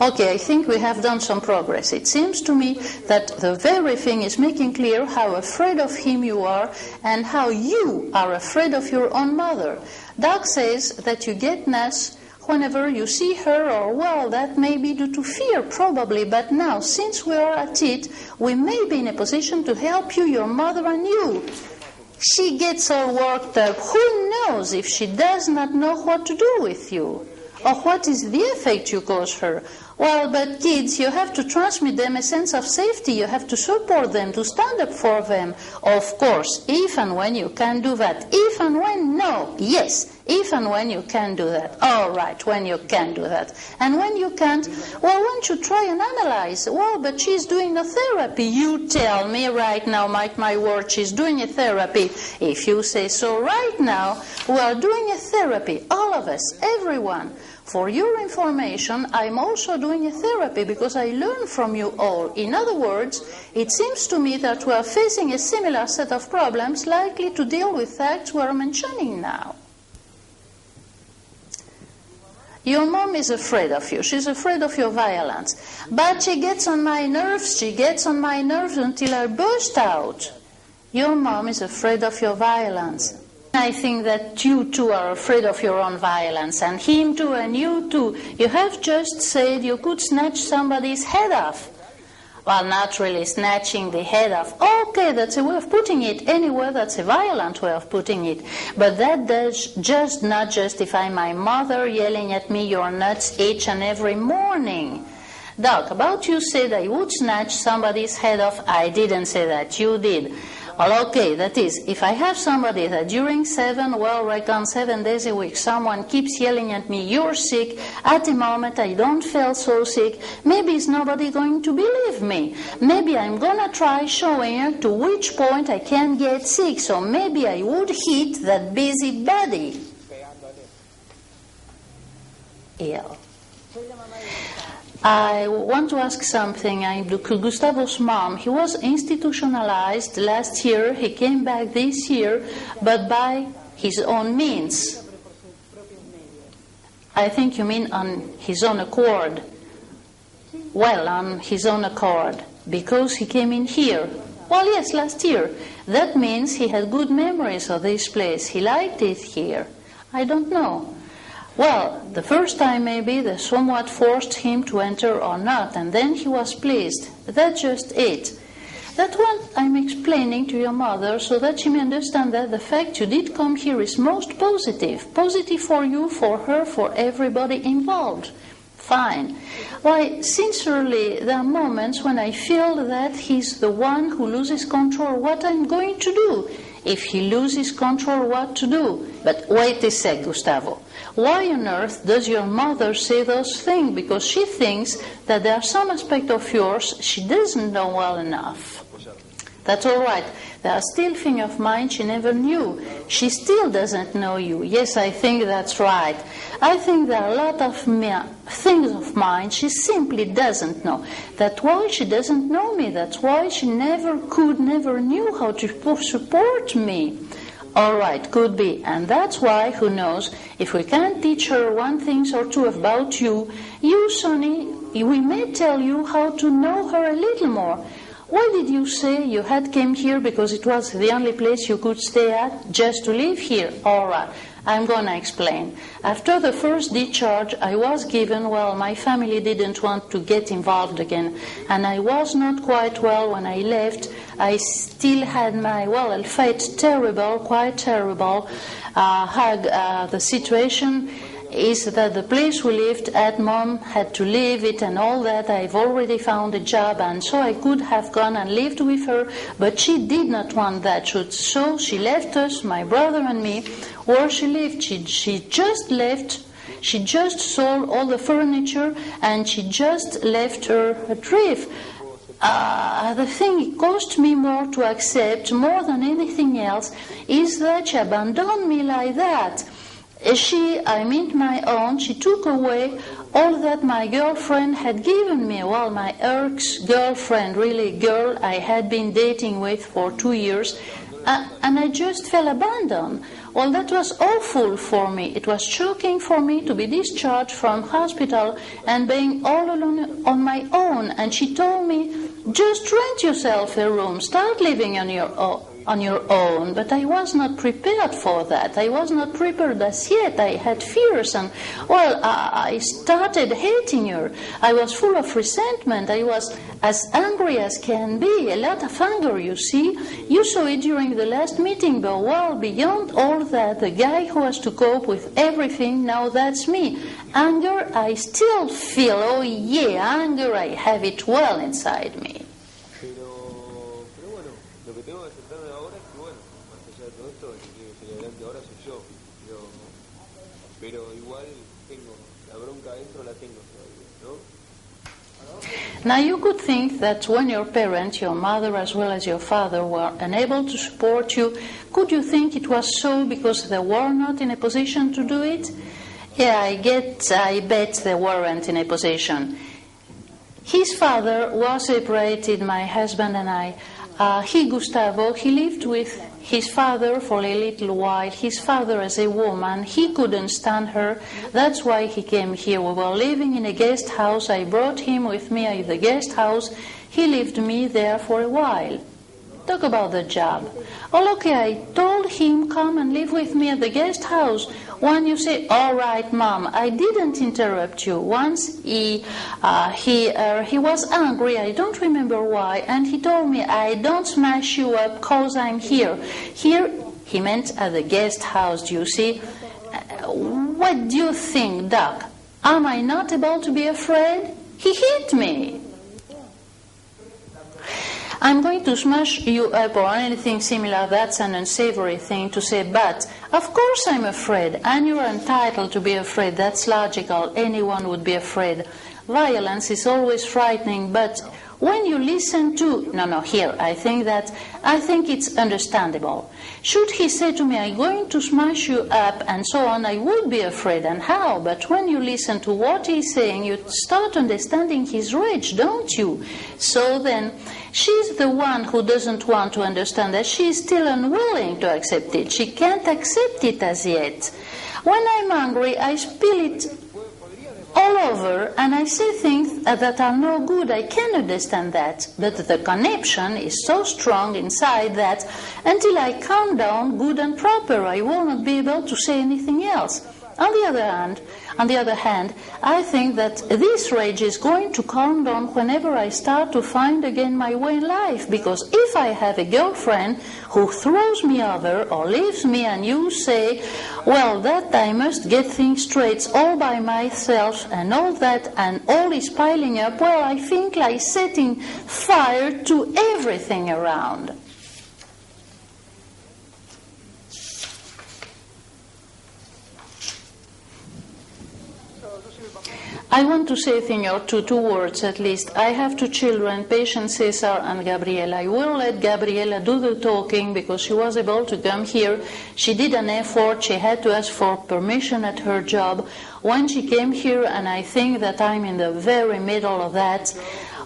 Okay, I think we have done some progress. It seems to me that the very thing is making clear how afraid of him you are and how you are afraid of your own mother. Doug says that you get nervous whenever you see her, or well, that may be due to fear probably, but now, since we are at it, we may be in a position to help you, your mother and you. She gets all worked up. Who knows if she does not know what to do with you? Or what is the effect you cause her? Well, but kids, you have to transmit them a sense of safety. You have to support them, to stand up for them. Of course, if and when you can do that. If and when, no. Yes, if and when you can do that. All right, when you can do that. And when you can't, well, won't you try and analyze? Well, but she's doing a therapy. You tell me right now, mark my word, she's doing a therapy. If you say so right now, we are doing a therapy. All of us, everyone. For your information, I'm also doing a therapy because I learn from you all. In other words, it seems to me that we are facing a similar set of problems likely to deal with facts we are mentioning now. Your mom is afraid of you. She's afraid of your violence. But she gets on my nerves. She gets on my nerves until I burst out. Your mom is afraid of your violence. I think that you too are afraid of your own violence, and him too, and you too. You have just said you could snatch somebody's head off. Well, not really snatching the head off. Okay, that's a way of putting it. Anyway, that's a violent way of putting it. But that does just not justify my mother yelling at me, "You're nuts," each and every morning. Doc, about you said I would snatch somebody's head off. I didn't say that. You did. Well, okay, that is, if I have somebody that during 7 days a week, someone keeps yelling at me, "You're sick," at the moment I don't feel so sick, maybe is nobody going to believe me. Maybe I'm going to try showing her to which point I can get sick, so maybe I would hit that busybody. Ill. I want to ask something. Gustavo's mom, he was institutionalized last year. He came back this year, but by his own means. I think you mean on his own accord. Well, on his own accord, because he came in here. Well, yes, last year. That means he had good memories of this place. He liked it here. I don't know. Well, the first time maybe they somewhat forced him to enter or not, and then he was pleased. That's just it. That's what I'm explaining to your mother, so that she may understand that the fact you did come here is most positive. Positive for you, for her, for everybody involved. Fine. Why, sincerely, there are moments when I feel that he's the one who loses control what I'm going to do. If he loses control, what to do? But wait a sec, Gustavo. Why on earth does your mother say those things? Because she thinks that there are some aspect of yours she doesn't know well enough. That's all right. There are still things of mine she never knew. She still doesn't know you. Yes, I think that's right. I think there are a lot of things of mine she simply doesn't know. That's why she doesn't know me. That's why she never knew how to support me. All right, could be. And that's why, who knows, if we can't teach her one thing or two about you, Sonny, we may tell you how to know her a little more. Why did you say you had came here because it was the only place you could stay at, just to live here? All right. I'm going to explain. After the first discharge I was given, well, my family didn't want to get involved again, and I was not quite well when I left. I still had my, well, I felt terrible, quite terrible. The situation is that the place we lived at, Mom had to leave it and all that. I've already found a job, and so I could have gone and lived with her, but she did not want that. So she left us, my brother and me, where she lived. She just left. She just sold all the furniture and she just left her adrift. The thing it cost me more to accept, more than anything else, is that she abandoned me like that. I meant my own, she took away all that my girlfriend had given me. Well, my ex-girlfriend, really girl I had been dating with for 2 years, and I just felt abandoned. Well, that was awful for me. It was shocking for me to be discharged from hospital and being all alone on my own. And she told me, just rent yourself a room, start living on your own. But I was not prepared for that. I was not prepared as yet. I had fears, and well, I started hating her. I was full of resentment. I was as angry as can be. A lot of anger, you see. You saw it during the last meeting, but well, beyond all that, the guy who has to cope with everything, now that's me. Anger, I still feel, oh yeah, anger, I have it well inside me. Now you could think that when your parents, your mother as well as your father, were unable to support you, could you think it was so because they were not in a position to do it? Yeah, I bet they weren't in a position. His father was separated, my husband and I. Gustavo, he lived with his father for a little while. His father as a woman, he couldn't stand her. That's why he came here. We were living in a guest house. I brought him with me at the guest house. He lived me there for a while. Talk about the job. Oh, okay, I told him, come and live with me at the guest house. When you say, all right, Mom, I didn't interrupt you. Once he was angry, I don't remember why, and he told me, I don't smash you up because I'm here. Here, he meant at the guest house, do you see? What do you think, Doc? Am I not able to be afraid? He hit me. I'm going to smash you up or anything similar. That's an unsavory thing to say, but of course I'm afraid, and you're entitled to be afraid. That's logical. Anyone would be afraid. Violence is always frightening, but when you listen to... I think it's understandable. Should he say to me, I'm going to smash you up and so on, I would be afraid. And how? But when you listen to what he's saying, you start understanding his rage, don't you? So then, she's the one who doesn't want to understand that. She's still unwilling to accept it. She can't accept it as yet. When I'm angry, I spill it all over, and I say things that are no good. I can understand that, but the connection is so strong inside that until I calm down good and proper, I will not be able to say anything else. On the other hand, I think that this rage is going to calm down whenever I start to find again my way in life, because if I have a girlfriend who throws me over or leaves me and you say, well, that I must get things straight all by myself and all that, and all is piling up, well, I think like setting fire to everything around. I want to say a thing or two words at least. I have 2 children, Patience, Cesar, and Gabriela. I will let Gabriela do the talking because she was able to come here. She did an effort. She had to ask for permission at her job when she came here, and I think that I'm in the very middle of that.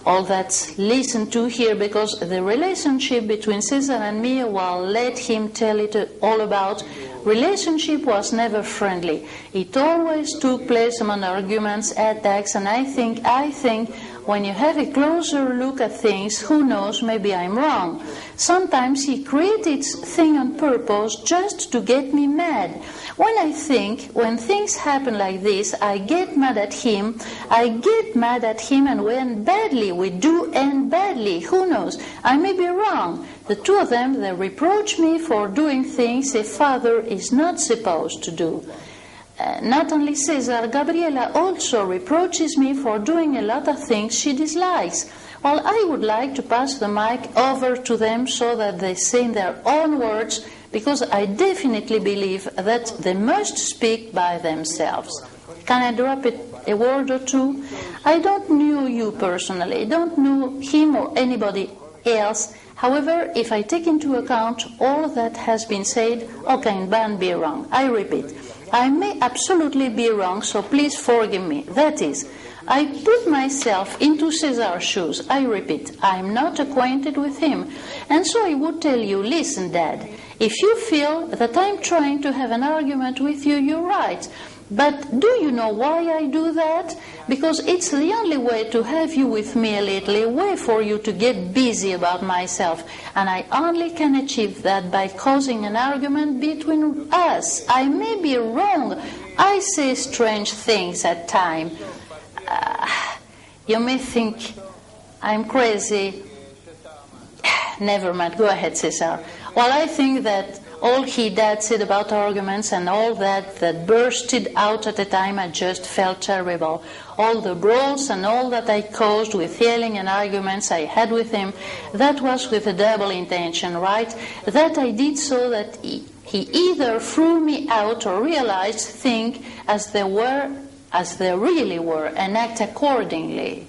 All that's listened to here, because the relationship between Cesar and me, well, let him tell it all about. Relationship was never friendly. It always took place among arguments, attacks, and I think when you have a closer look at things, who knows, maybe I'm wrong. Sometimes he created things on purpose just to get me mad. When things happen like this, I get mad at him, and when badly, we do end badly. Who knows? I may be wrong. The two of them, they reproach me for doing things a father is not supposed to do. Not only Cesar, Gabriela also reproaches me for doing a lot of things she dislikes. Well, I would like to pass the mic over to them so that they say in their own words, because I definitely believe that they must speak by themselves. Can I drop a word or two? I don't know you personally. I don't know him or anybody else. However, if I take into account all that has been said, okay, can be wrong. I repeat, I may absolutely be wrong, so please forgive me. That is, I put myself into Cesar's shoes. I repeat, I'm not acquainted with him. And so I would tell you, listen, Dad, if you feel that I'm trying to have an argument with you, you're right. But do you know why I do that? Because it's the only way to have you with me a little, a way for you to get busy about myself. And I only can achieve that by causing an argument between us. I may be wrong. I say strange things at times. You may think I'm crazy. Never mind. Go ahead, Cesar. Well, I think that all Dad said about arguments and all that bursted out at the time, I just felt terrible. All the brawls and all that I caused with yelling and arguments I had with him, that was with a double intention, right? That I did so that he either threw me out or realized things as they really were, and act accordingly.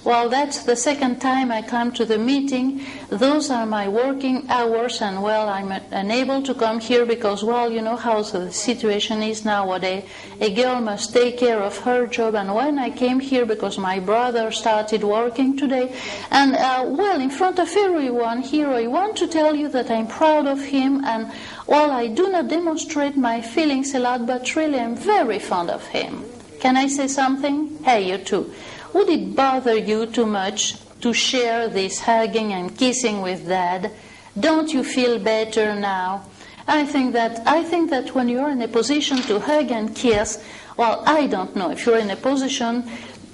Well, that's the second time I come to the meeting. Those are my working hours, and well, I'm unable to come here because, well, you know how the situation is nowadays. A girl must take care of her job, and when I came here because my brother started working today, and well, in front of everyone here, I want to tell you that I'm proud of him, and well, I do not demonstrate my feelings a lot, but really I'm very fond of him. Can I say something? Hey, you too. Would it bother you too much to share this hugging and kissing with Dad? Don't you feel better now? I think that when you're in a position to hug and kiss, well, I don't know if you're in a position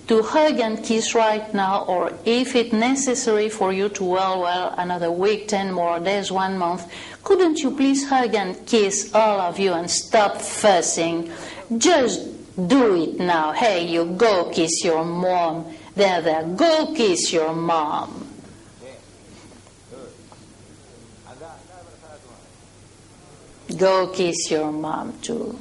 to hug and kiss right now, or if it's necessary for you to, well, another week, 10 more days, 1 month, couldn't you please hug and kiss, all of you, and stop fussing? Just do it now. Hey, you go kiss your mom. There, go kiss your mom. Go kiss your mom too.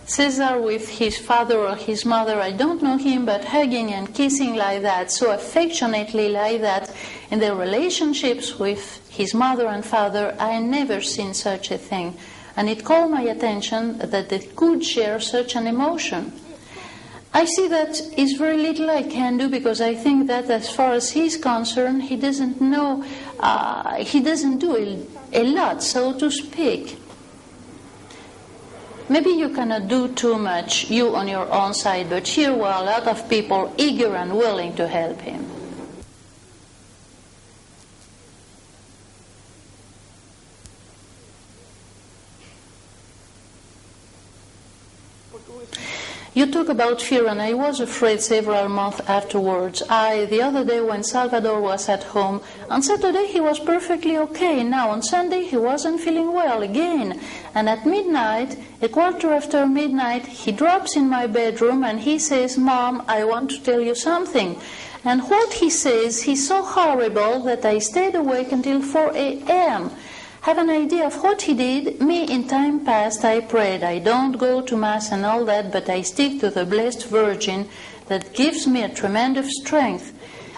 Cesar with his father or his mother, I don't know him, but hugging and kissing like that, so affectionately like that, in their relationships with his mother and father, I never seen such a thing. And it called my attention that they could share such an emotion. I see that is very little I can do, because I think that as far as he's concerned, he doesn't know, he doesn't do a lot, so to speak. Maybe you cannot do too much, you on your own side, but here were a lot of people eager and willing to help him. You talk about fear, and I was afraid several months afterwards. The other day when Salvador was at home, on Saturday he was perfectly okay. Now on Sunday he wasn't feeling well again. And at midnight, a quarter after midnight, he drops in my bedroom and he says, "Mom, I want to tell you something." And what he says, he's so horrible that I stayed awake until 4 a.m. have an idea of what he did? Me, in time past, I prayed. I don't go to Mass and all that, but I stick to the Blessed Virgin that gives me a tremendous strength.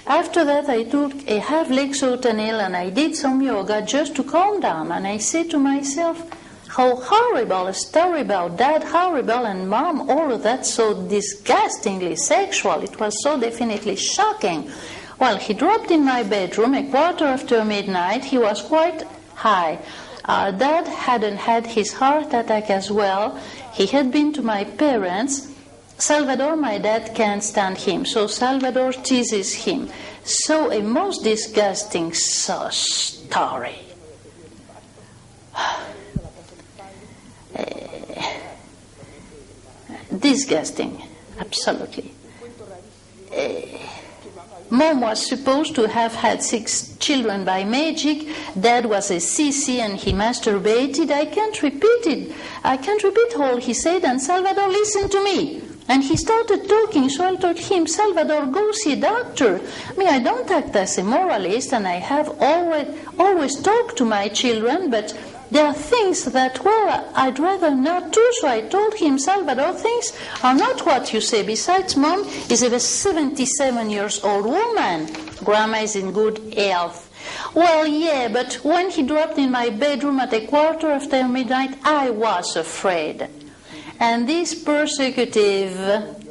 After that, I took a half-leg Sotanil and I did some yoga just to calm down. And I said to myself, how horrible, it's terrible, Dad horrible, and Mom, all of that so disgustingly sexual. It was so definitely shocking. Well, he dropped in my bedroom a quarter after midnight. He was quite high. Dad hadn't had his heart attack as well. He had been to my parents. Salvador, my dad, can't stand him, so Salvador teases him. So a most disgusting story. Disgusting, absolutely. Mom was supposed to have had 6 children by magic. Dad was a CC and he masturbated. I can't repeat all he said, and Salvador listened to me. And he started talking, so I told him, Salvador, go see a doctor. I don't act as a moralist, and I have always talked to my children, but there are things that, well, I'd rather not do. So I told him, Salvador, things are not what you say. Besides, Mom is a 77-years-old woman. Grandma is in good health. Well, yeah, but when he dropped in my bedroom at a quarter after midnight, I was afraid. And this persecutive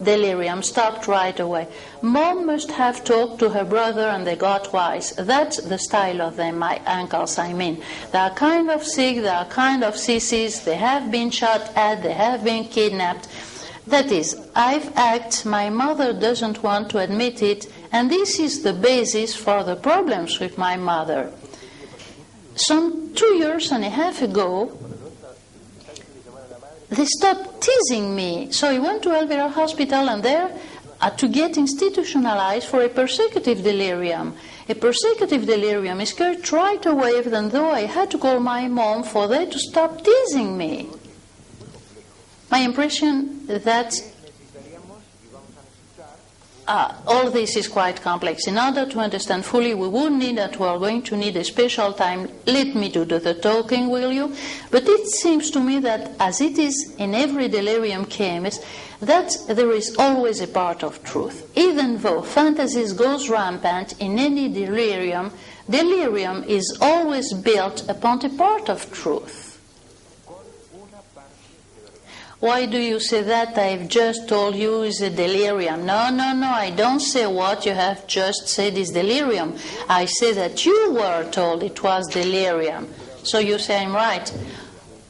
delirium stopped right away. Mom must have talked to her brother and they got wise. That's the style of them, my uncles, I mean. They are kind of sick, they are kind of sissies, they have been shot at, they have been kidnapped. That is, I've acted, my mother doesn't want to admit it, and this is the basis for the problems with my mother. Some 2.5 years ago, they stopped teasing me. So I went to Elvira Hospital and there to get institutionalized for a persecutive delirium. A persecutive delirium is cured right away, even though I had to call my mom for them to stop teasing me. My impression that all this is quite complex. In order to understand fully, we are going to need a special time. Let me do the talking, will you? But it seems to me that, as it is in every delirium case, that there is always a part of truth. Even though fantasies goes rampant in any delirium, delirium is always built upon a part of truth. Why do you say that? I've just told you is a delirium. No, I don't say what you have just said is delirium. I say that you were told it was delirium. So you say I'm right.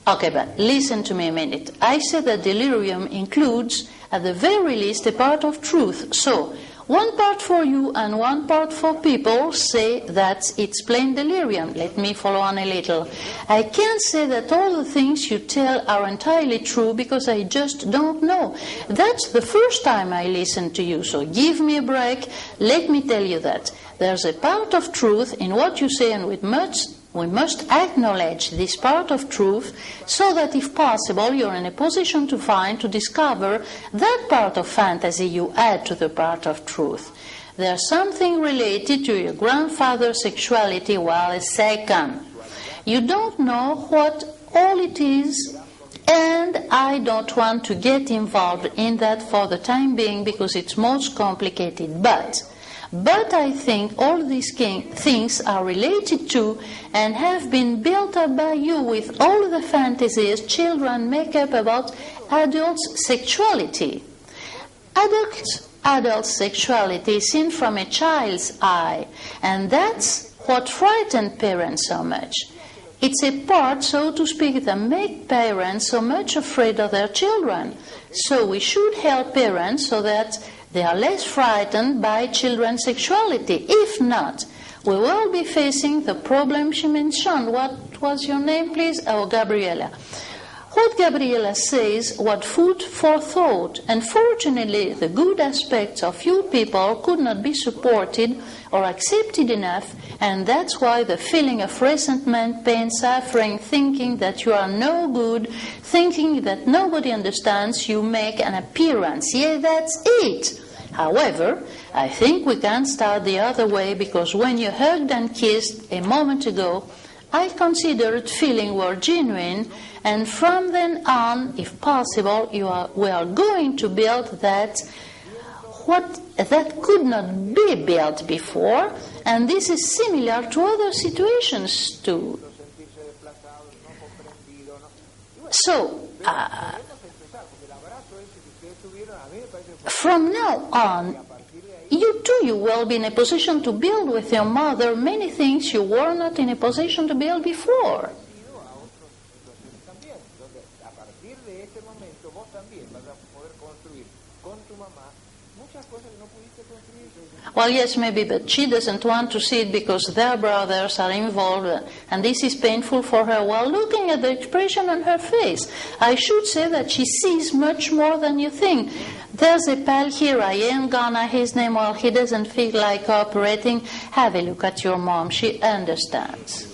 Okay, but listen to me a minute. I said that delirium includes, at the very least, a part of truth. So, one part for you and one part for people say that it's plain delirium. Let me follow on a little. I can't say that all the things you tell are entirely true because I just don't know. That's the first time I listen to you, so give me a break. Let me tell you that there's a part of truth in what you say, and we must acknowledge this part of truth so that, if possible, you're in a position to discover that part of fantasy you add to the part of truth. There's something related to your grandfather's sexuality. Well, a second. You don't know what all it is, and I don't want to get involved in that for the time being because it's most complicated. But I think all these things are related to and have been built up by you with all the fantasies children make up about adults' sexuality. Adult sexuality is seen from a child's eye, and that's what frightened parents so much. It's a part, so to speak, that makes parents so much afraid of their children. So we should help parents so that they are less frightened by children's sexuality. If not, we will be facing the problem she mentioned. What was your name, please? Oh, Gabriela. What Gabriela says, what food for thought. Unfortunately, the good aspects of you people could not be supported or accepted enough, and that's why the feeling of resentment, pain, suffering, thinking that you are no good, thinking that nobody understands you make an appearance. Yeah, that's it. However, I think we can start the other way, because when you hugged and kissed a moment ago, I considered feeling were genuine, and from then on, if possible, we are going to build that could not be built before, and this is similar to other situations too. So, from now on, you too, you will be in a position to build with your mother many things you were not in a position to build before. Well, yes, maybe, but she doesn't want to see it because their brothers are involved, and this is painful for her. Well, looking at the expression on her face, I should say that she sees much more than you think. There's a pal here, I ain't gonna his name, well, he doesn't feel like cooperating. Have a look at your mom, she understands.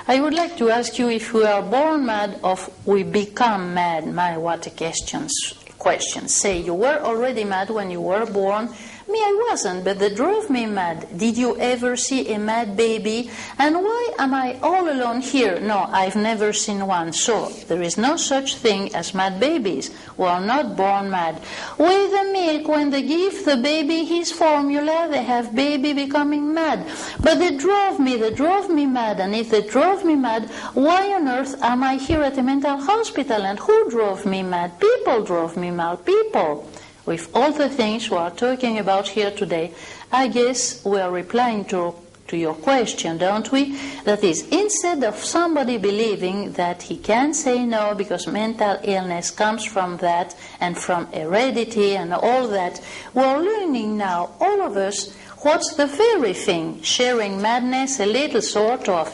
I would like to ask you if we are born mad or we become mad. My, what a question. Say, you were already mad when you were born. Me, I wasn't, but that drove me mad. Did you ever see a mad baby? And why am I all alone here? No, I've never seen one. So, there is no such thing as mad babies. We are not born mad. With the milk, when they give the baby his formula, they have baby becoming mad. But they drove me mad. And if they drove me mad, why on earth am I here at a mental hospital? And who drove me mad? People drove me mad. People. With all the things we are talking about here today, I guess we are replying to your question, don't we? That is, instead of somebody believing that he can say no because mental illness comes from that and from heredity and all that, we are learning now, all of us, what's the very thing, sharing madness, a little sort of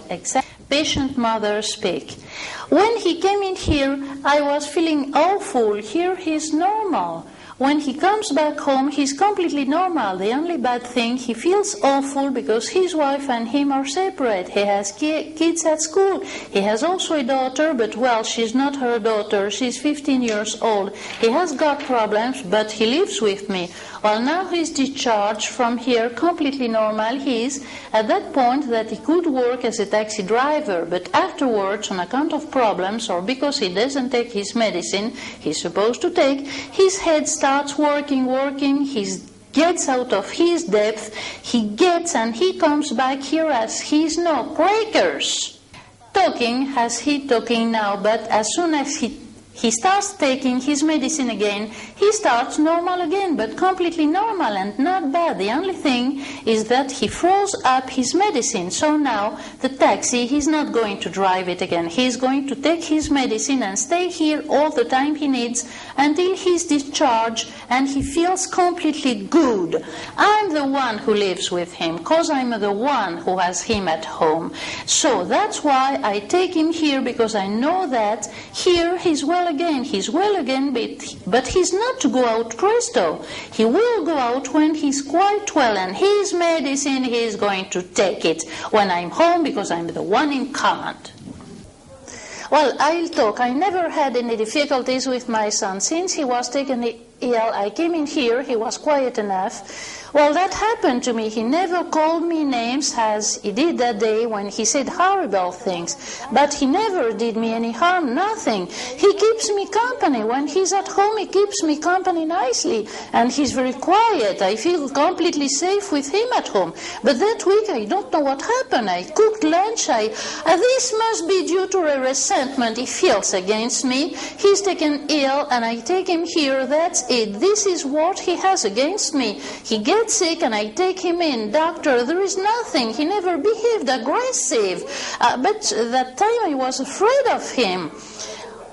patient mother speak. When he came in here, I was feeling awful. Here he's normal. When he comes back home, he's completely normal. The only bad thing, he feels awful because his wife and him are separate. He has kids at school. He has also a daughter, but well, she's not her daughter. She's 15 years old. He has got problems, but he lives with me. Well, now he's discharged from here, completely normal. He is at that point that he could work as a taxi driver, but afterwards, on account of problems or because he doesn't take his medicine he's supposed to take, his head starts working, he gets out of his depth, he gets and he comes back here as he's no breakers. Talking as he talking now, but as soon as he starts taking his medicine again, he starts normal again, but completely normal and not bad. The only thing is that he froze up his medicine. So now the taxi, he's not going to drive it again. He's going to take his medicine and stay here all the time he needs until he's discharged and he feels completely good. I'm the one who lives with him because I'm the one who has him at home. So that's why I take him here, because I know that here he's well again, but he's not to go out presto. He will go out when he's quite well, and his medicine he's going to take it when I'm home, because I'm the one in command. Well, I'll talk. I never had any difficulties with my son. Since he was taken ill, I came in here, he was quiet enough. Well, that happened to me. He never called me names as he did that day when he said horrible things. But he never did me any harm, nothing. He keeps me company. When he's at home, he keeps me company nicely. And he's very quiet. I feel completely safe with him at home. But that week, I don't know what happened. I cooked lunch. This must be due to a resentment he feels against me. He's taken ill, and I take him here. That's it. This is what he has against me. He gets sick and I take him in. Doctor, there is nothing. He never behaved aggressive. But that time I was afraid of him.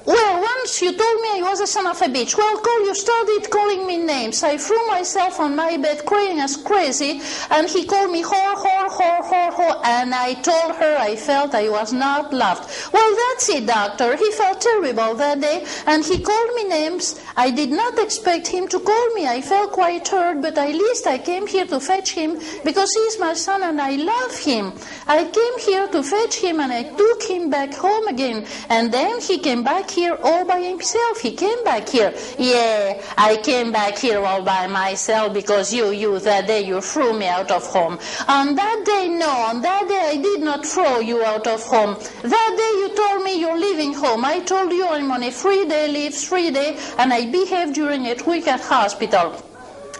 Well, once you told me I was a son of a bitch. Well, you started calling calling me names. I threw myself on my bed crying as crazy, and he called me whore, and I told her I felt I was not loved. Well, that's it, doctor. He felt terrible that day, and he called me names. I did not expect him to call me. I felt quite hurt, but at least I came here to fetch him because he's my son and I love him. I came here to fetch him and I took him back home again. And then he came back here all by himself. He came back here. Yeah, I came back here all by myself because you, that day you threw me out of home. On that day, no, on that day I did not throw you out of home. That day you told me you're leaving home. I told you I'm on a 3-day leave, 3 days, and I behaved during a week at hospital.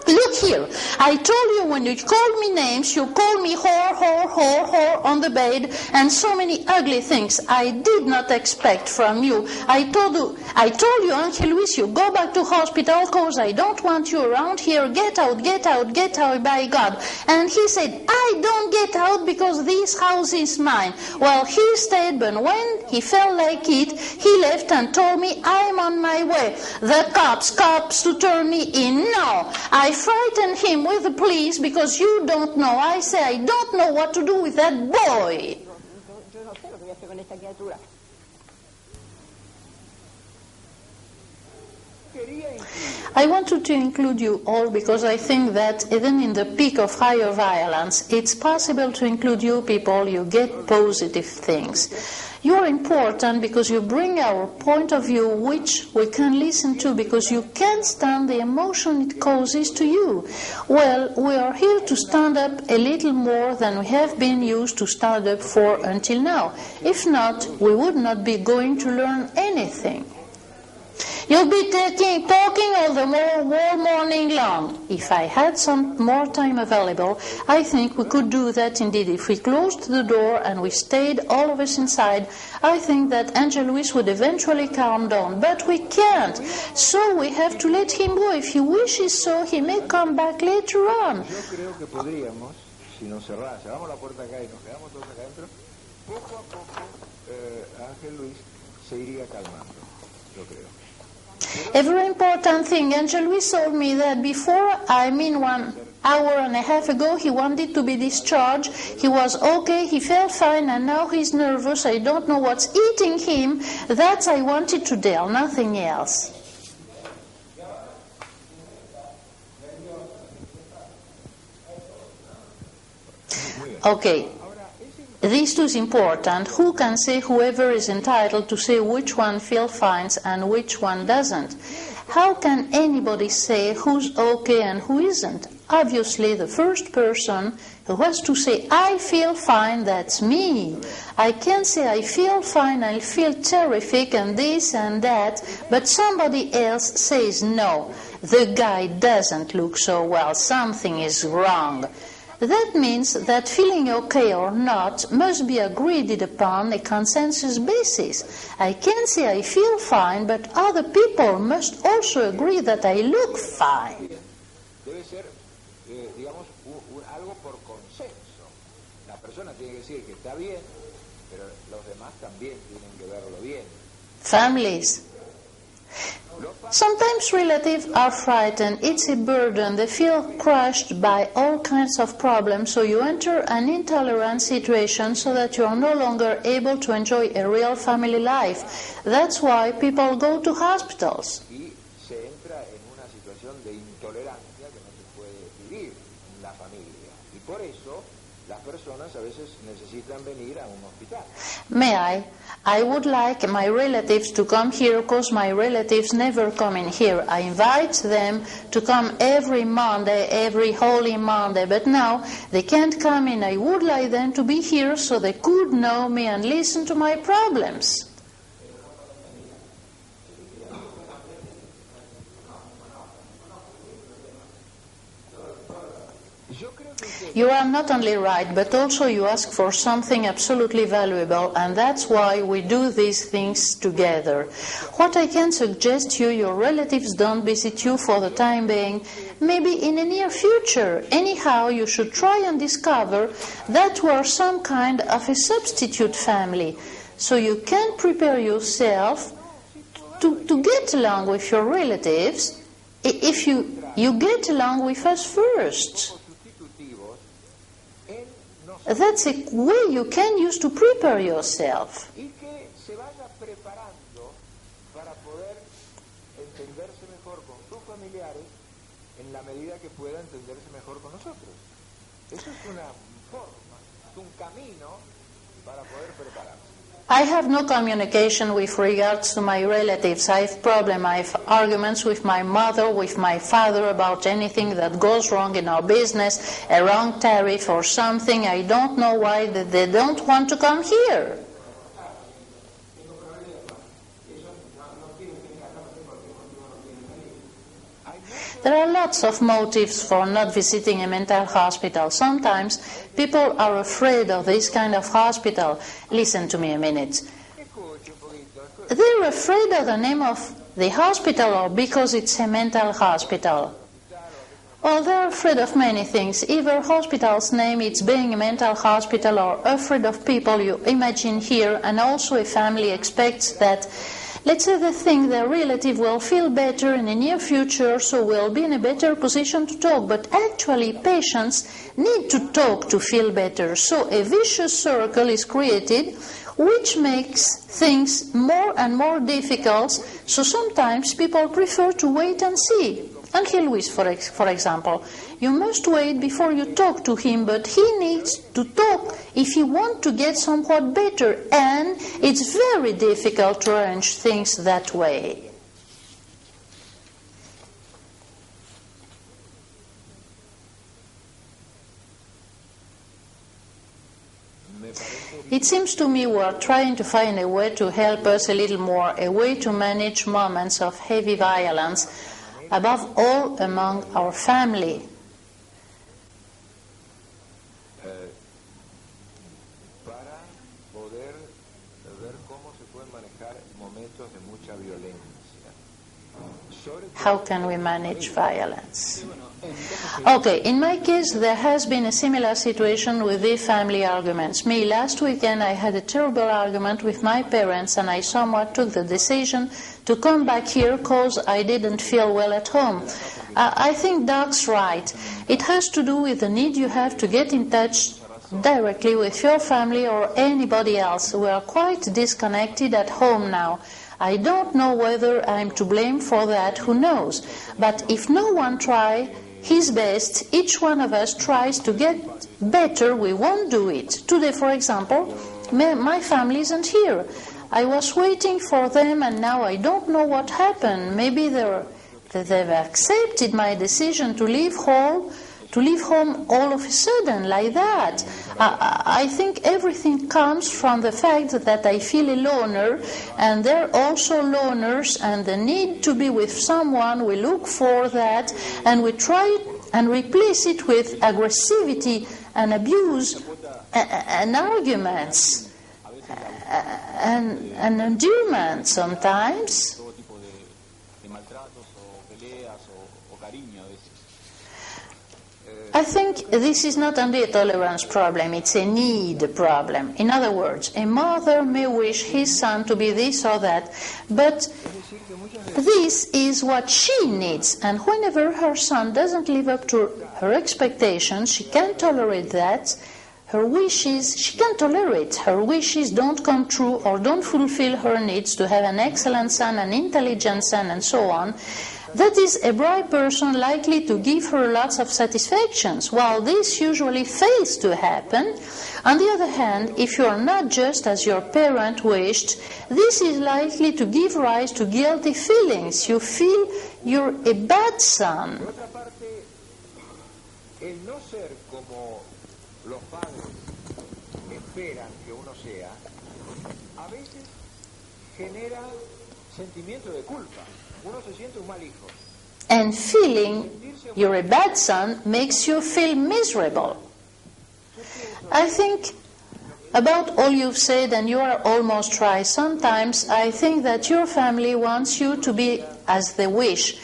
Look here, I told you when you called me names, you called me whore on the bed, and so many ugly things I did not expect from you. I told you, Uncle Luis, you go back to hospital because I don't want you around here. Get out, by God. And he said, I don't get out because this house is mine. Well, he stayed, but when he felt like it, he left and told me I'm on my way. The cops to turn me in. No, I frightened him with the police because you don't know. I say I don't know what to do with that boy. I wanted to include you all because I think that even in the peak of higher violence, it's possible to include you people. You get positive things. You're important because you bring our point of view, which we can listen to because you can't stand the emotion it causes to you. Well, we are here to stand up a little more than we have been used to stand up for until now. If not, we would not be going to learn anything. You'll be talking all the whole morning long. If I had some more time available, I think we could do that indeed. If we closed the door and we stayed all of us inside, I think that Angel Luis would eventually calm down. But we can't. So we have to let him go. If he wishes so, he may come back later on. Si nos cerramos la puerta acá y nos quedamos todos acá adentro, poco a poco Ángel Luis se iría calmando, yo creo. A very important thing, Angel Luis told me that before, 1 hour and a half ago, he wanted to be discharged. He was okay, he felt fine, and now he's nervous. I don't know what's eating him. That I wanted to tell, nothing else. Okay. This too is important. Who can say whoever is entitled to say which one feels fine and which one doesn't? How can anybody say who's okay and who isn't? Obviously, the first person who has to say, I feel fine, that's me. I can't say I feel fine, I feel terrific and this and that, but somebody else says, no, the guy doesn't look so well, something is wrong. That means that feeling okay or not must be agreed upon a consensus basis. I can say I feel fine, but other people must also agree that I look fine. Debe ser, digamos, algo por consenso. La persona tiene que decir que está bien, pero los demás también tienen que verlo bien. Families. Sometimes relatives are frightened. It's a burden. They feel crushed by all kinds of problems, so you enter an intolerant situation so that you are no longer able to enjoy a real family life. That's why people go to hospitals. Y se entra en una situación de intolerancia que no se puede vivir en la familia. Y por eso las personas a veces necesitan venir a un hospital. May I would like my relatives to come here because my relatives never come in here. I invite them to come every Monday, every Holy Monday, but now they can't come in. I would like them to be here so they could know me and listen to my problems. You are not only right, but also you ask for something absolutely valuable, and that's why we do these things together. What I can suggest to you, your relatives don't visit you for the time being, maybe in the near future. Anyhow, you should try and discover that you are some kind of a substitute family, so you can prepare yourself to get along with your relatives if you get along with us first. sustitutivos en nosotros That's a way you can use to prepare yourself. y que se vaya preparando para poder entenderse mejor con sus familiares en la medida que pueda entenderse mejor con nosotros. Eso es una forma, es un camino para poder prepararse. I have no communication with regards to my relatives. I have problems. I have arguments with my mother, with my father about anything that goes wrong in our business, a wrong tariff or something. I don't know why they don't want to come here. There are lots of motives for not visiting a mental hospital. Sometimes people are afraid of this kind of hospital. Listen to me a minute. They're afraid of the name of the hospital or because it's a mental hospital. Well, they're afraid of many things. Either hospital's name it's being a mental hospital or afraid of people you imagine here, and also a family expects that, let's say they think their relative will feel better in the near future, so will be in a better position to talk. But actually, patients need to talk to feel better. So a vicious circle is created, which makes things more and more difficult. So sometimes people prefer to wait and see. Angel Luis, for example, you must wait before you talk to him, but he needs to talk if he wants to get somewhat better, and it's very difficult to arrange things that way. It seems to me we are trying to find a way to help us a little more, a way to manage moments of heavy violence, above all among our family. Para poder ver cómo se pueden manejar momentos de mucha violencia. How can we manage violence? Okay, in my case, there has been a similar situation with the family arguments. Me, last weekend, I had a terrible argument with my parents, and I somewhat took the decision to come back here because I didn't feel well at home. I think Doc's right. It has to do with the need you have to get in touch directly with your family or anybody else. We are quite disconnected at home now. I don't know whether I'm to blame for that, who knows. But if no one tries his best, each one of us tries to get better, we won't do it. Today, for example, my family isn't here. I was waiting for them, and now I don't know what happened. Maybe they've accepted my decision to leave home all of a sudden, like that. I think everything comes from the fact that I feel a loner, and they're also loners, and the need to be with someone, we look for that, and we try and replace it with aggressivity and abuse and arguments and endurement sometimes. I think this is not only a tolerance problem, it's a need problem. In other words, a mother may wish his son to be this or that, but this is what she needs, and whenever her son doesn't live up to her expectations, she can't tolerate that. Her wishes, she can't tolerate. Her wishes don't come true or don't fulfill her needs to have an excellent son, an intelligent son, and so on. That is a bright person likely to give her lots of satisfactions. While this usually fails to happen, on the other hand, if you are not just as your parent wished, this is likely to give rise to guilty feelings. You feel you're a bad son. Por otra parte, el no ser como los padres esperan que uno sea, a veces genera sentimiento de culpa. Uno se siente un mal hijo. And feeling you're a bad son makes you feel miserable. I think about all you've said, and you are almost right. Sometimes I think that your family wants you to be as they wish.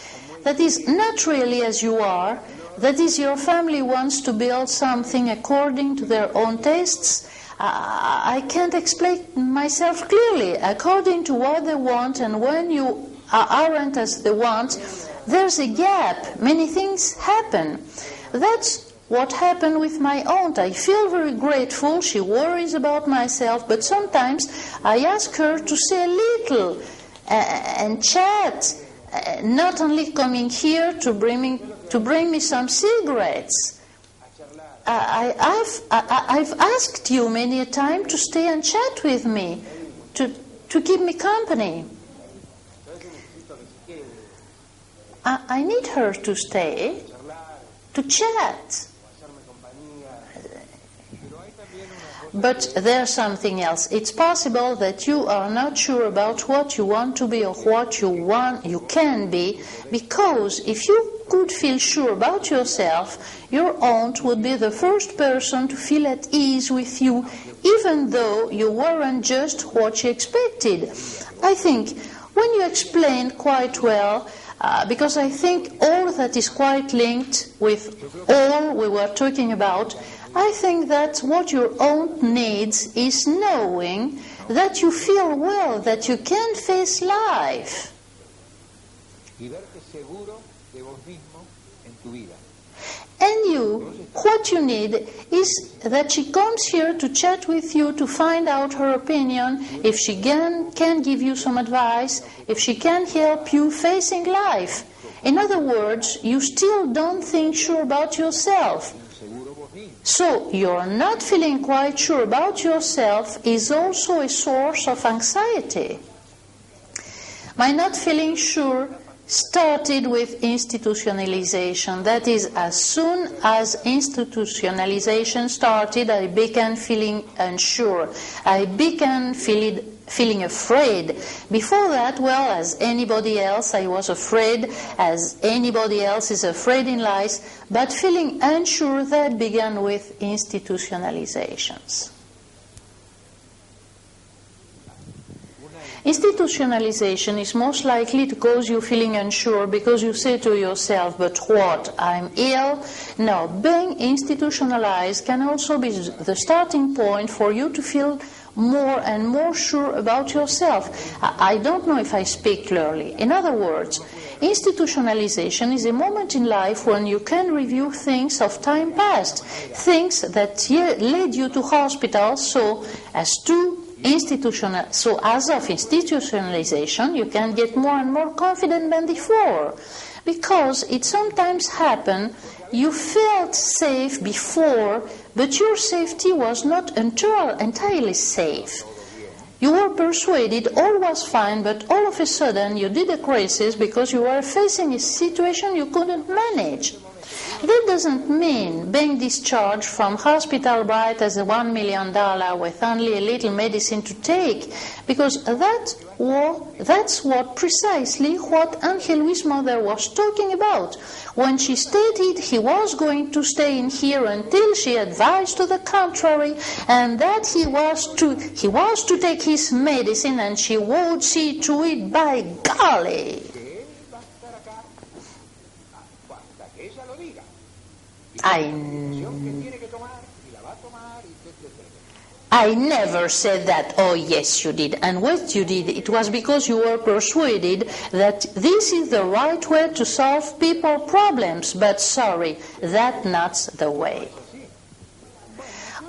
That is not really as you are. That is, your family wants to build something according to their own tastes. I can't explain myself clearly. According to what they want, and when you aren't as they want, there's a gap. Many things happen. That's what happened with my aunt. I feel very grateful. She worries about myself, but sometimes I ask her to say a little and chat, not only coming here to bring me some cigarettes. I've asked you many a time to stay and chat with me, to keep me company. I need her to stay, to chat. But there's something else. It's possible that you are not sure about what you want to be or what you can be, because if you could feel sure about yourself, your aunt would be the first person to feel at ease with you, even though you weren't just what she expected. I think when you explained quite well, because I think all that is quite linked with all we were talking about, I think that what your aunt needs is knowing that you feel well, that you can face life. And you, what you need is that she comes here to chat with you, to find out her opinion, if she can give you some advice, if she can help you facing life. In other words, you still don't think sure about yourself. So you're not feeling quite sure about yourself is also a source of anxiety. My not feeling sure started with institutionalization. That is, as soon as institutionalization started, I began feeling unsure. I began feeling afraid. Before that, well, as anybody else, I was afraid, as anybody else is afraid in life, but feeling unsure, that began with institutionalizations. Institutionalization is most likely to cause you feeling unsure because you say to yourself, but what, I'm ill? No, being institutionalized can also be the starting point for you to feel more and more sure about yourself. I don't know if I speak clearly. In other words, institutionalization is a moment in life when you can review things of time past, things that led you to hospital, so as of institutionalization, you can get more and more confident than before. Because it sometimes happened, you felt safe before, but your safety was not entirely safe. You were persuaded all was fine, but all of a sudden you did a crisis because you were facing a situation you couldn't manage. That doesn't mean being discharged from hospital bright as a $1 million with only a little medicine to take, because that's precisely what Angel Luis' mother was talking about when she stated he was going to stay in here until she advised to the contrary, and that he was to take his medicine and she would see to it, by golly. I never said that. Oh, yes, you did. And what you did, it was because you were persuaded that this is the right way to solve people problems. But sorry, that's not the way.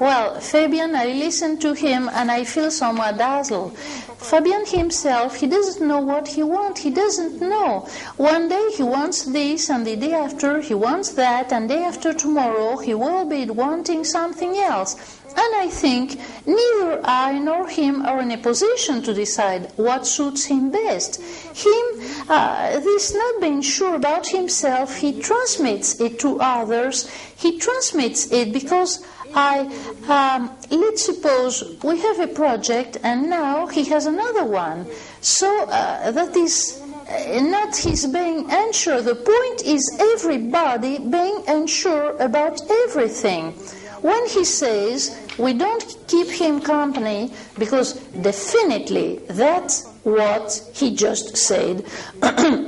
Well, Fabian, I listen to him and I feel somewhat dazzled. Fabian himself, he doesn't know what he wants. He doesn't know. One day he wants this, and the day after he wants that, and day after tomorrow he will be wanting something else. And I think neither I nor him are in a position to decide what suits him best. This not being sure about himself, he transmits it to others. He transmits it because let's suppose we have a project and now he has another one. So that is not his being unsure. The point is everybody being unsure about everything. When he says we don't keep him company because definitely that's what he just said.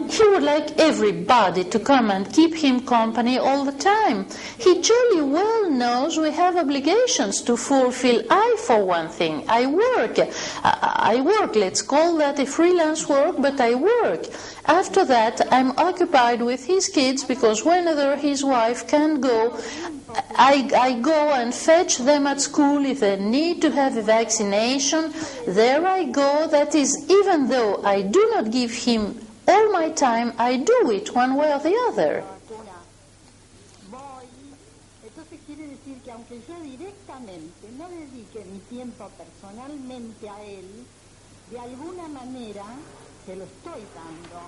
He would like everybody to come and keep him company all the time. He jolly well knows we have obligations to fulfill. I, for one thing, I work. I work, let's call that a freelance work, but I work. After that, I'm occupied with his kids because whenever his wife can go, I go and fetch them at school if they need to have a vaccination. There I go. That is, even though I do not give him all my time, I do it one way or the other. Entonces quiere decir que aunque yo directamente no dedique mi tiempo personalmente a él, de alguna manera se lo estoy dando.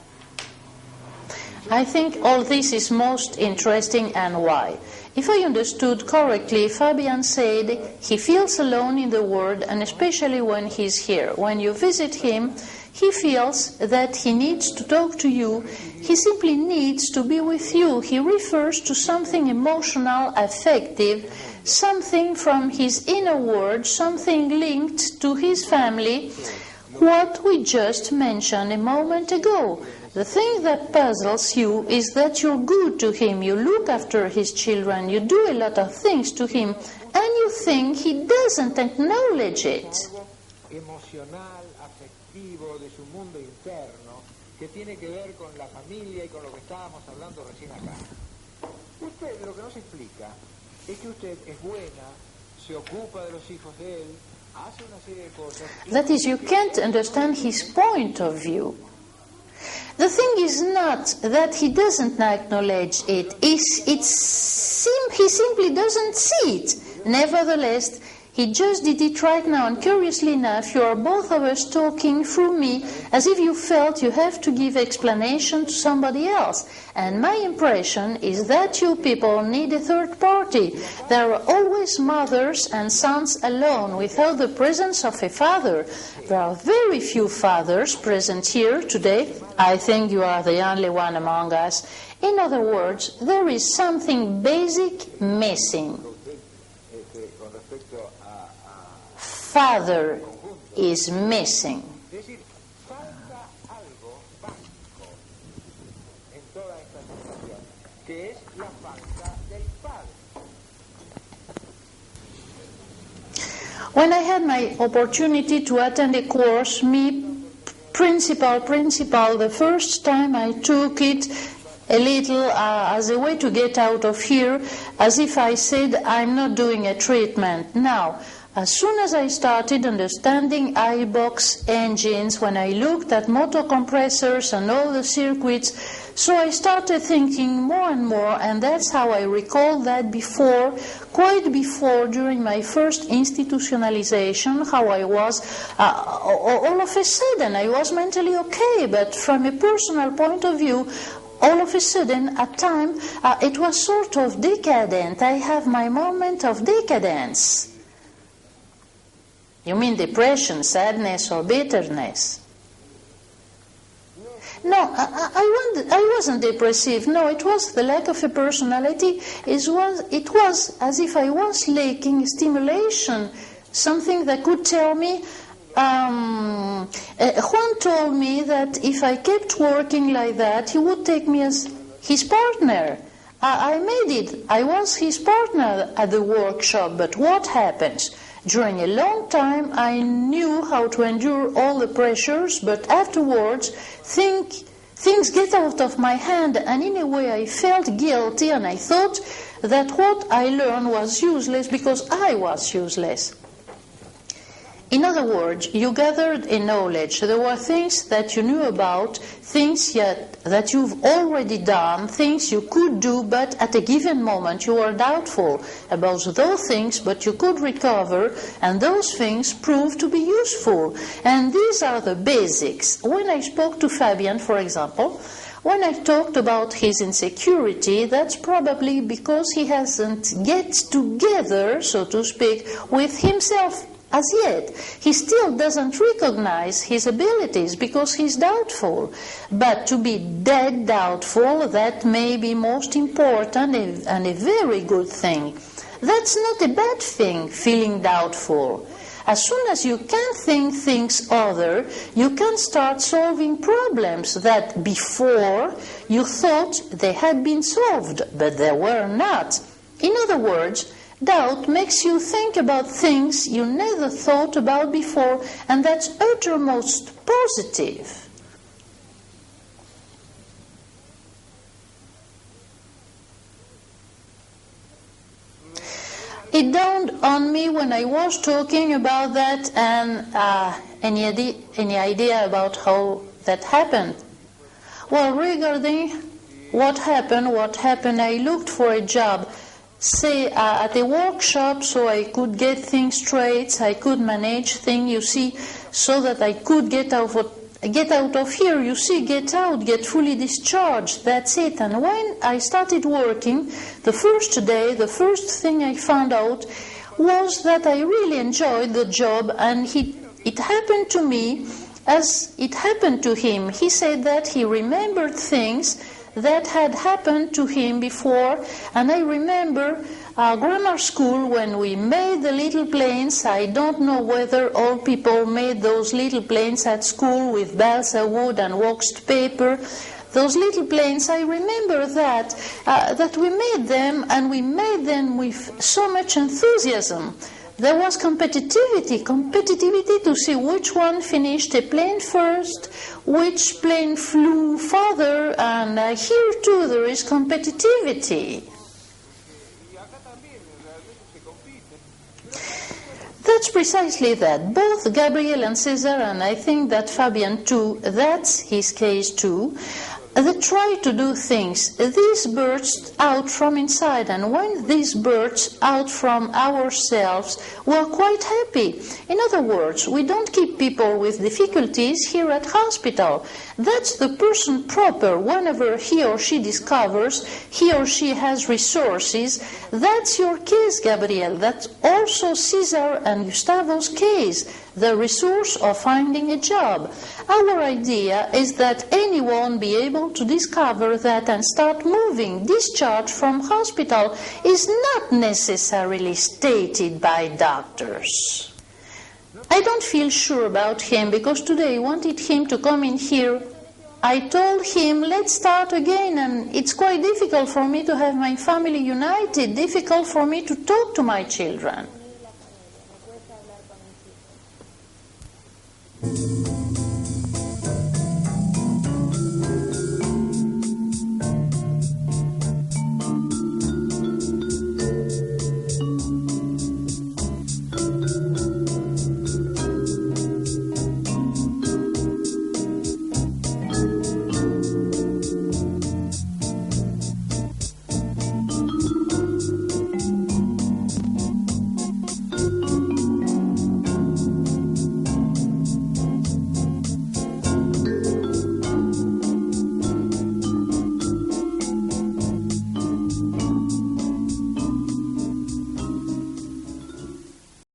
I think all this is most interesting, and why. If I understood correctly, Fabian said he feels alone in the world, and especially when he's here. When you visit him, he feels that he needs to talk to you. He simply needs to be with you. He refers to something emotional, affective, something from his inner world, something linked to his family, what we just mentioned a moment ago. The thing that puzzles you is that you're good to him, you look after his children, you do a lot of things to him, and you think he doesn't acknowledge it. Emocional, afectivo de su mundo interno, que tiene que ver con la familia y con lo que estábamos hablando recién acá. Usted lo que no se explica es que usted es buena, se ocupa de los hijos de él, hace una serie de cosas. That is, you can't understand his point of view. The thing is not that he doesn't acknowledge it, he simply doesn't see it. Nevertheless, he just did it right now, and curiously enough, you are both of us talking through me as if you felt you have to give explanation to somebody else. And my impression is that you people need a third party. There are always mothers and sons alone without the presence of a father. There are very few fathers present here today. I think you are the only one among us. In other words, there is something basic missing. Father is missing. When I had my opportunity to attend a course, principal, the first time I took it a little as a way to get out of here, as if I said, I'm not doing a treatment. Now, as soon as I started understanding iBox engines, when I looked at motor compressors and all the circuits, so I started thinking more and more, and that's how I recall that before, quite before, during my first institutionalization, how I was, all of a sudden, I was mentally okay, but from a personal point of view, all of a sudden, at time, it was sort of decadent. I have my moment of decadence. You mean depression, sadness, or bitterness? No, I wasn't depressive. No, it was the lack of a personality. It was as if I was lacking stimulation, something that could tell me. Juan told me that if I kept working like that, he would take me as his partner. I made it. I was his partner at the workshop, but what happens? During a long time, I knew how to endure all the pressures, but afterwards, things get out of my hand, and in a way I felt guilty, and I thought that what I learned was useless because I was useless. In other words, you gathered a knowledge. There were things that you knew about, things that you've already done, things you could do, but at a given moment you were doubtful about those things, but you could recover, and those things proved to be useful. And these are the basics. When I spoke to Fabian, for example, when I talked about his insecurity, that's probably because he hasn't get together, so to speak, with himself. As yet, he still doesn't recognize his abilities because he's doubtful. But to be dead doubtful, that may be most important and a very good thing. That's not a bad thing, feeling doubtful. As soon as you can think things other, you can start solving problems that before you thought they had been solved, but they were not. In other words, doubt makes you think about things you never thought about before, and that's uttermost positive. It dawned on me when I was talking about that, and any idea about how that happened? Well, regarding what happened, I looked for a job, say at a workshop, so I could get things straight, I could manage things, you see, so that I could get out of here, you see, get out, get fully discharged, that's it. And when I started working, the first day, the first thing I found out was that I really enjoyed the job, and it happened to me as it happened to him. He said that he remembered things that had happened to him before, and I remember grammar school when we made the little planes. I don't know whether all people made those little planes at school with balsa wood and waxed paper. Those little planes, I remember that we made them, and we made them with so much enthusiasm. There was competitivity to see which one finished a plane first, which plane flew farther, and here too there is competitivity. That's precisely that. Both Gabriel and Cesar, and I think that Fabian too, that's his case too, they try to do things. These burst out from inside, and when these burst out from ourselves, we're quite happy. In other words, we don't keep people with difficulties here at hospital. That's the person proper whenever he or she discovers he or she has resources. That's your case, Gabriel. That's also Cesar and Gustavo's case, the resource of finding a job. Our idea is that anyone be able to discover that and start moving. Discharge from hospital is not necessarily stated by doctors. I don't feel sure about him, because today I wanted him to come in here. I told him, let's start again, and it's quite difficult for me to have my family united, difficult for me to talk to my children.